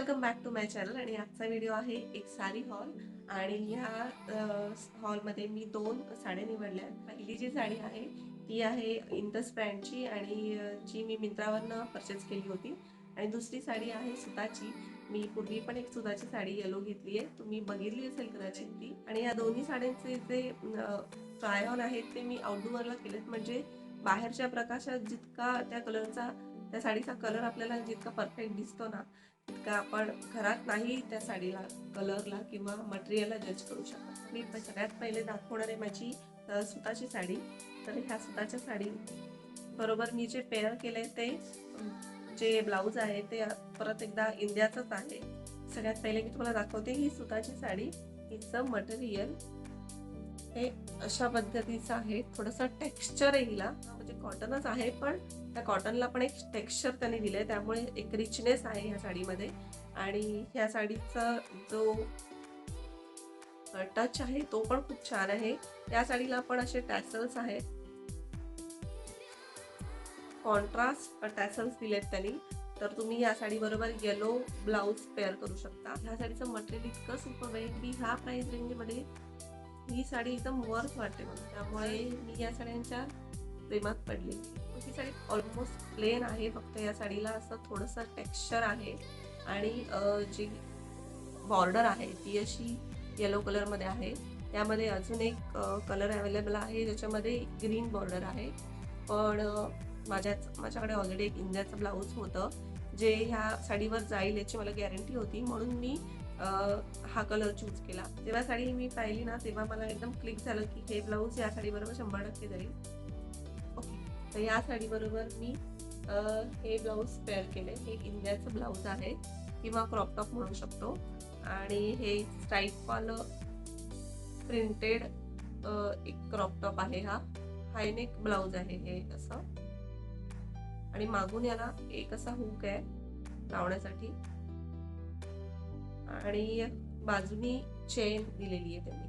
Welcome back to my channel. आणि आजचा video आहे एक साडी हॉल. आणि ह्या हॉलमध्ये मी 2 साड्या निवडल्या. पहिली जी साडी आहे ती आहे इंदस ब्रँडची आणि जी मी मिंत्रावरनं परचेस केली होती. आणि दुसरी साडी आहे सुताची. मी पूर्वी पण एक सुताची साडी येलो घेतली आहे, तुम्ही बघितली असेल कदाचित ती. आणि या दोन्ही साड्यांचे जे ट्राय ऑन आहेत ते मी आउटडोअरला केलेत, म्हणजे बाहेरच्या प्रकाशात जितका त्या साडीचा कलर आपल्याला जितका परफेक्ट दिसतो ना, तितका आपण घरात नाही त्या साडीला कलरला किंवा मटेरियलला जज करू शकत. मी सगळ्यात पहिले दाखवणार आहे माझी सुताची साडी. तर ह्या सुताच्या साडी बरोबर मी जे पेअर केले ते जे ब्लाऊज आहे ते परत एकदा इंडियाचंच आहे. सगळ्यात पहिले मी तुम्हाला दाखवते ही सुताची साडी. हिचं मटेरियल हे अशा पद्धतीचं आहे. थोडंसं टेक्स्चर आहे हिला, म्हणजे कॉटनच आहे पण त्या कॉटनला पण एक टेक्स्चर त्यांनी दिलंय, त्यामुळे एक रिचनेस आहे ह्या साडीमध्ये. आणि ह्या साडीचा जो टच आहे तो पण खूप छान आहे. या साडीला पण असे टॅसल्स आहेत, कॉन्ट्रास्ट टॅसल्स दिलेत त्यांनी. तर तुम्ही या साडी बरोबर येलो ब्लाऊज पेअर करू शकता. ह्या साडीचं मटेरियल इतकं सुपर आहे की ह्या प्राइस रेंजमध्ये ही साडी एकदम वर्थ वाटते मला, त्यामुळे मी या साड्यांच्या प्रेमात पडली. ही साडी ऑलमोस्ट प्लेन आहे, फक्त या साडीला असं थोडंसं टेक्स्चर आहे. आणि जी बॉर्डर आहे ती अशी येलो कलरमध्ये आहे. त्यामध्ये अजून एक कलर अवेलेबल आहे ज्याच्यामध्ये ग्रीन बॉर्डर आहे. पण माझ्याकडे ऑलरेडी एक इंडियाचं ब्लाऊज होतं जे ह्या साडीवर जाईल याची मला गॅरंटी होती, म्हणून मी हा कलर चूज केला. जेव्हा साडी मी पाहिली ना तेव्हा मला एकदम क्लिक झालं की हे ब्लाऊज या साडीबरोबर 100% जाईल. ओके, तर या साडीबरोबर मी हे ब्लाऊज पेअर केले. हे इंडियाचं ब्लाऊज आहे किंवा क्रॉप टॉप म्हणू शकतो. आणि हे स्ट्राईपवालं प्रिंटेड एक क्रॉप टॉप आहे. हा हायनेक ब्लाऊज आहे हे असं. आणि मागून याला एक असा हुक आहे लावण्यासाठी आणि बाजूनी चेन दिलेली आहे त्यांनी.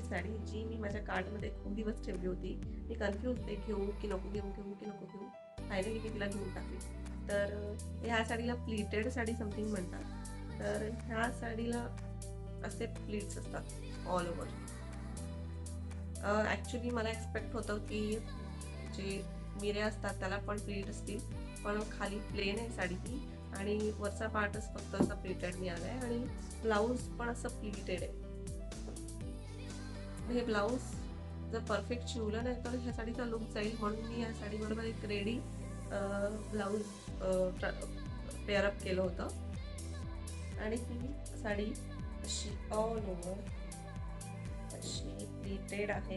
साडी जी मी माझ्या कार्टमध्ये खूप दिवस ठेवली होती. मी कन्फ्यूज होते घेऊ की नको घेऊ, घेऊ की नको घेऊ. फायनली मी तिला घेऊन टाकली. तर ह्या साडीला प्लीटेड साडी समथिंग म्हणतात. तर ह्या साडीला असे प्लीट्स असतात ऑल ओव्हर. ॲक्च्युली मला एक्सपेक्ट होतं की जे मिऱ्या असतात त्याला पण प्लीट असतील, पण खाली प्लेन आहे साडी ही आणि वरचा पार्टच फक्त असा प्लीटेड मिळाला आहे आणि ब्लाऊज पण असं प्लीटेड आहे. हे ब्लाऊज जर परफेक्ट शिवलं नाही तर ह्या साडीचा लुक जाईल, म्हणून मी या साडीबरोबर एक रेडी ब्लाऊज पेअरअप केलं होतं. आणि ही साडी अशी ऑल ओव्हर अशी प्लीटेड आहे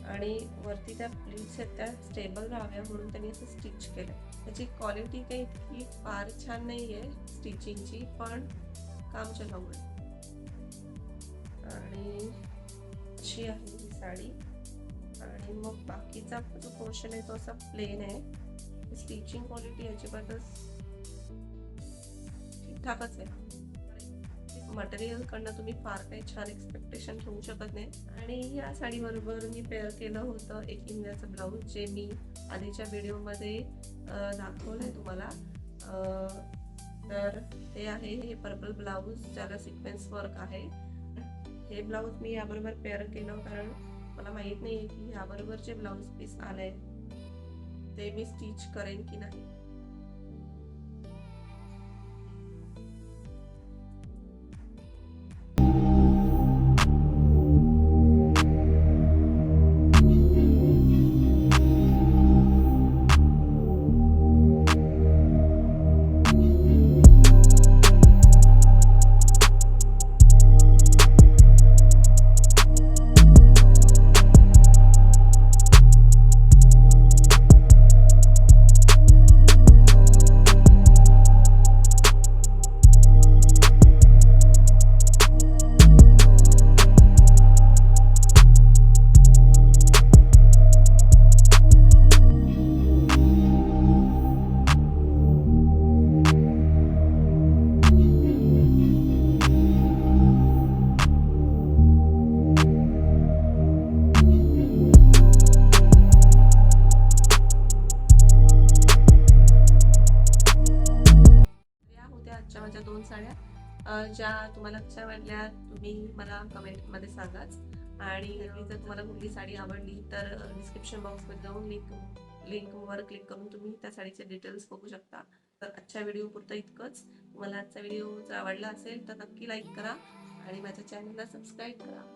आणि वरती त्या प्लीट्स आहेत त्या स्टेबल राहाव्या म्हणून त्यांनी असं स्टिच केलं. त्याची क्वालिटी काही इतकी फार छान नाही आहे स्टिचिंगची, पण काम चलावं. आणि अशी आहे ही साडी. आणि मग बाकीचा जो पोर्शन आहे तो असा प्लेन आहे. स्टिचिंग क्वालिटी अजिबातच ठीकठाकच आहे. मटेरियल कडनं तुम्ही फार काही छान एक्सपेक्टेशन ठेवू शकत नाही. आणि या साडी बरोबर मी पेअर केलं होतं एक इंडियाचं ब्लाऊज जे मी आधीच्या व्हिडिओमध्ये दाखवलंय तुम्हाला. तर ते आहे हे पर्पल ब्लाऊज ज्याला सिक्वेन्स वर्क आहे. हे ब्लाऊज मी याबरोबर पेअर केलं कारण मला माहित नाही की याबरोबर जे ब्लाऊज पीस आलंय ते मी स्टिच करेन की नाही. ज्या तुम्हाला कशा वाटल्या तुम्ही मला कमेंटमध्ये सांगाच. आणि जर तुम्हाला कुठली साडी आवडली तर डिस्क्रिप्शन बॉक्समध्ये जाऊन लिंकवर क्लिक करून तुम्ही त्या साडीचे डिटेल्स बघू शकता. तर आजच्या व्हिडिओ पुरतं इतकंच. तुम्हाला आजचा व्हिडिओ जर आवडला असेल तर नक्की लाईक करा आणि माझ्या चॅनलला सबस्क्राईब करा.